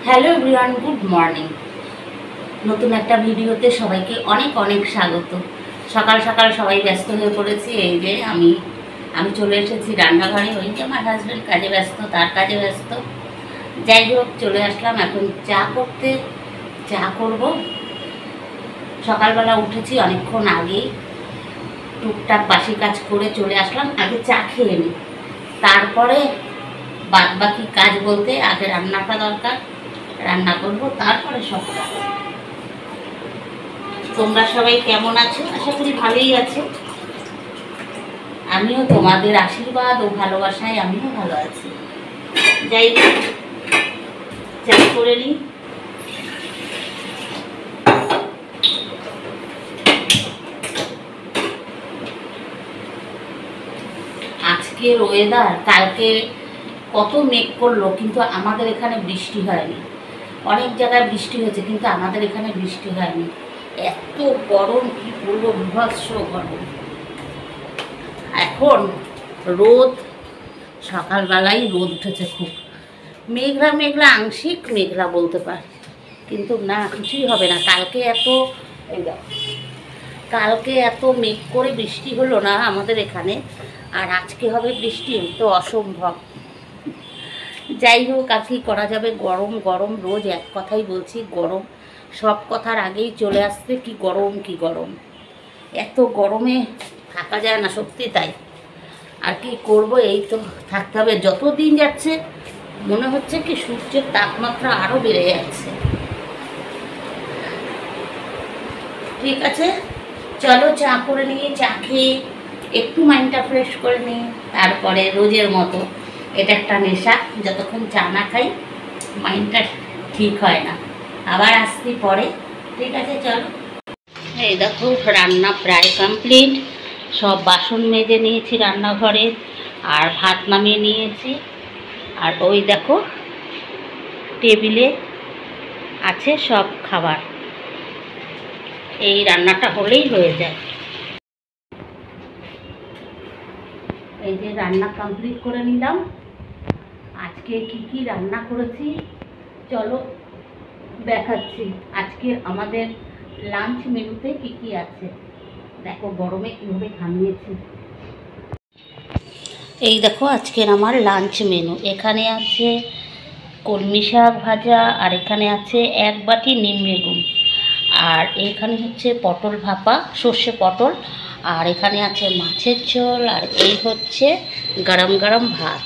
Hello everyone, good morning. নতুন একটা ভিডিওতে সবাইকে অনেক অনেক স্বাগত। সকাল সকাল সবাই ব্যস্ত হয়ে পড়েছি। এই যে আমি চলে এসেছি রান্নাঘরে। ওই যে আমার হাজব্যান্ড কাজে ব্যস্ত, তার কাজে ব্যস্ত। যাই হোক, চলে আসলাম এখন চা করব। সকালবেলা উঠেছি অনেকক্ষণ আগেই, টুকটাক বাসি কাজ করে চলে আসলাম। আগে চা খেয়ে নিই, তারপরে বাদ বাকি কাজ বলতে আগে রান্নাটা দরকার। রান্না করব, তারপরে সব কাজ। তোমরা সবাই কেমন আছো? আশা করি ভালোই আছো। আমিও তোমাদের আশীর্বাদ ও ভালোবাসায় আমিও ভালো আছি। যাই হোক, চা করে নিই। আজকের ওয়েদার, কালকে কত মেঘ করলো, কিন্তু আমাদের এখানে বৃষ্টি হয়নি। অনেক জায়গায় বৃষ্টি হয়েছে, কিন্তু আমাদের এখানে বৃষ্টি হয়নি। এত গরম, কি বলবো, বিভৎস গরম। এখন রোদ, সকালবেলায় রোদ উঠেছে খুব। মেঘলা মেঘলা, আংশিক মেঘলা বলতে পারি, কিন্তু না, কিছুই হবে না। কালকে এত মেঘ করে বৃষ্টি হলো না আমাদের এখানে, আর আজকে হবে বৃষ্টি, তো অসম্ভব। যাই হোক, আর কি করা যাবে, গরম গরম, রোজ এক কথাই বলছি, গরম। সব কথার আগেই চলে আসছে কি গরম, কি গরম। এত গরমে থাকা যায় না, সত্যি তাই। আর কি করব, এই তো থাকতে হবে। যত দিন যাচ্ছে মনে হচ্ছে কি সূর্যের তাপমাত্রা আরও বেড়ে যাচ্ছে। ঠিক আছে, চলো চা করে নিয়ে, চা খেয়ে একটু মাইন্ডটা ফ্রেশ করে নিই, তারপরে রোজের মতো। এটা একটা নেশা, যতক্ষণ চা না খাই মাইন্ডটা ঠিক হয় না। আবার আসছি পরে। ঠিক আছে, চলো। এই দেখো, রান্না প্রায় কমপ্লিট। সব বাসন মেজে নিয়েছি রান্নাঘরে, আর ভাত নামিয়ে নিয়েছি। আর ওই দেখো, টেবিলে আছে সব খাবার। এই রান্নাটা হলেই হয়ে যায়। এই যে রান্না কমপ্লিট করে নিলাম। আজকে কি কি রান্না করেছি চলো দেখাচ্ছি। আজকে আমাদের লাঞ্চ মেনুতে কি কি আছে দেখো। গরমে কীভাবে ঘামিয়েছি। এই দেখো আজকের আমার লাঞ্চ মেনু। এখানে আছে কলমি শাক ভাজা, আর এখানে আছে এক বাটি নিম বেগুন, আর এখানে হচ্ছে পটল ভাপা, সর্ষে পটল, আর এখানে আছে মাছের ঝোল, আর এই হচ্ছে গরম গরম ভাত।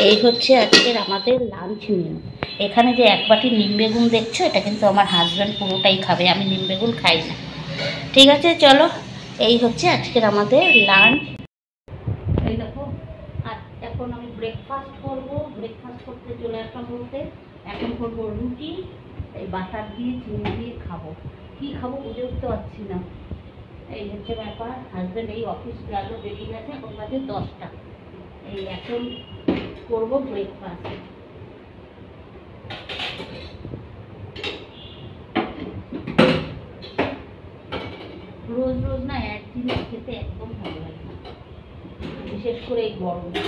এই হচ্ছে আজকের আমাদের লাঞ্চ মেনু। এখানে যে এক বাটি নিম বেগুন দেখছো, এটা কিন্তু আমার হাজব্যান্ড পুরোটাই খাবে, আমি নিম বেগুন খাই না। ঠিক আছে, চলো, এই হচ্ছে আজকের আমাদের লাঞ্চ। এই দেখো, এখন আমি ব্রেকফাস্ট করব। ব্রেকফাস্ট করতে চলে আসলাম বলতে, এখন করবো রুটি, এই বাটার দিয়ে চিনি দিয়ে খাবো। কি খাবো বুঝে উঠতে পারছি না। এই হচ্ছে ব্যাপার। হাজব্যান্ড এই অফিস গেল, বেরিয়ে গেছে, এখন বাজে 10টা। এই এখন করবো ব্রেকফাস্ট। রোজ রোজ না এক জিনিস খেতে একদম ভালো লাগে না, বিশেষ করে এই গরমে।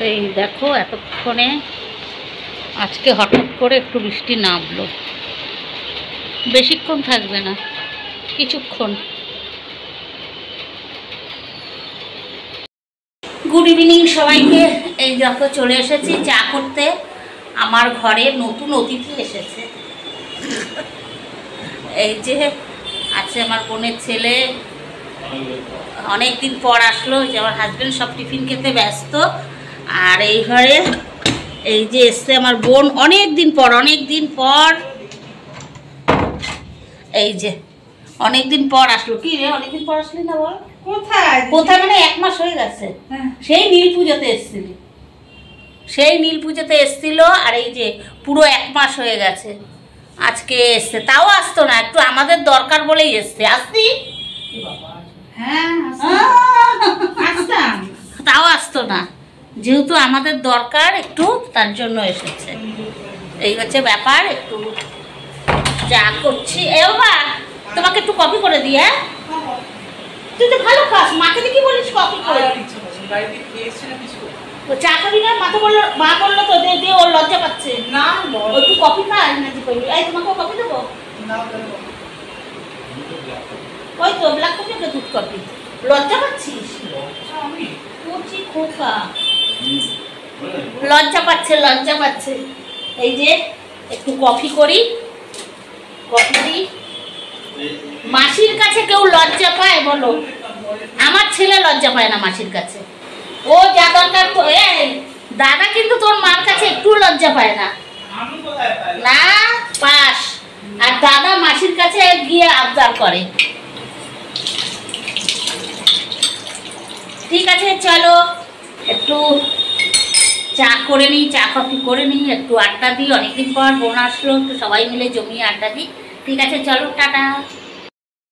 এই দেখো, এতক্ষণে আজকে হঠাৎ করে একটু বৃষ্টি নামলো। বেশিক্ষণ থাকবে না, কিছুক্ষণ। গুড ইভিনিং সবাইকে। এই দেখো চলে এসেছি চা করতে। আমার ঘরে নতুন অতিথি এসেছে। এই যে আছে আমার বোনের ছেলে, অনেক দিন পর আসলো। যে আমার হাজব্যান্ড সব টিফিন খেতে ব্যস্ত। আর এই ঘরে এই যে এসছে আমার বোন, অনেক দিন পর। এই যে অনেক দিন পর আসলো। কি রে, অনেকদিন পর আসলি না? বল কোথায় মানে 1 মাস হয়ে গেছে। সেই নীল পুজোতে এসছিল। আর এই যে পুরো 1 মাস হয়ে গেছে, আজকে এসছে। তাও আসতো না, একটু আমাদের দরকার বলেই এসছে। আসতি? তাও আসতো না, যেহেতু আমাদের দরকার একটু, তার জন্য এসেছে। এই হচ্ছে ব্যাপার। একটু চা করছি। এ বাবা, তোমাকে একটু কফি করে দিই। হ্যাঁ, তুই তো ভালো খাস, মাকে দেখি বলিস কফি করে। ও চা খাবি না? মা বললো তো দে দে, ওর লজ্জা পাচ্ছে। না ও তুই কফি খা এনার্জি পাবি। এই তোমাকেও কফি দেবো? ওই তো ব্ল্যাক কফি না দুধ কফি। লজ্জা পাচ্ছিস? কুচি খোকা লজ্জা পাচ্ছে। এই যে একটু কফি করি, কফি দিই। মাসির কাছে কেউ লজ্জা পায় বলো? আমার ছেলে লজ্জা পায় না মাসির কাছে। ও যা দরকার তো এই দাদা কিন্তু তোর মার কাছে একটু লজ্জা পায় না। না পাস। আর দাদা মাসির কাছে গিয়ে আবদার করে। ঠিক আছে চলো একটু চা করে নিই, চা কফি করে নিই, একটু আড্ডা দিই। অনেকদিন পর বোন আসলো, একটু সবাই মিলে জমিয়ে আড্ডা দিই। ঠিক আছে চলো, টাটা।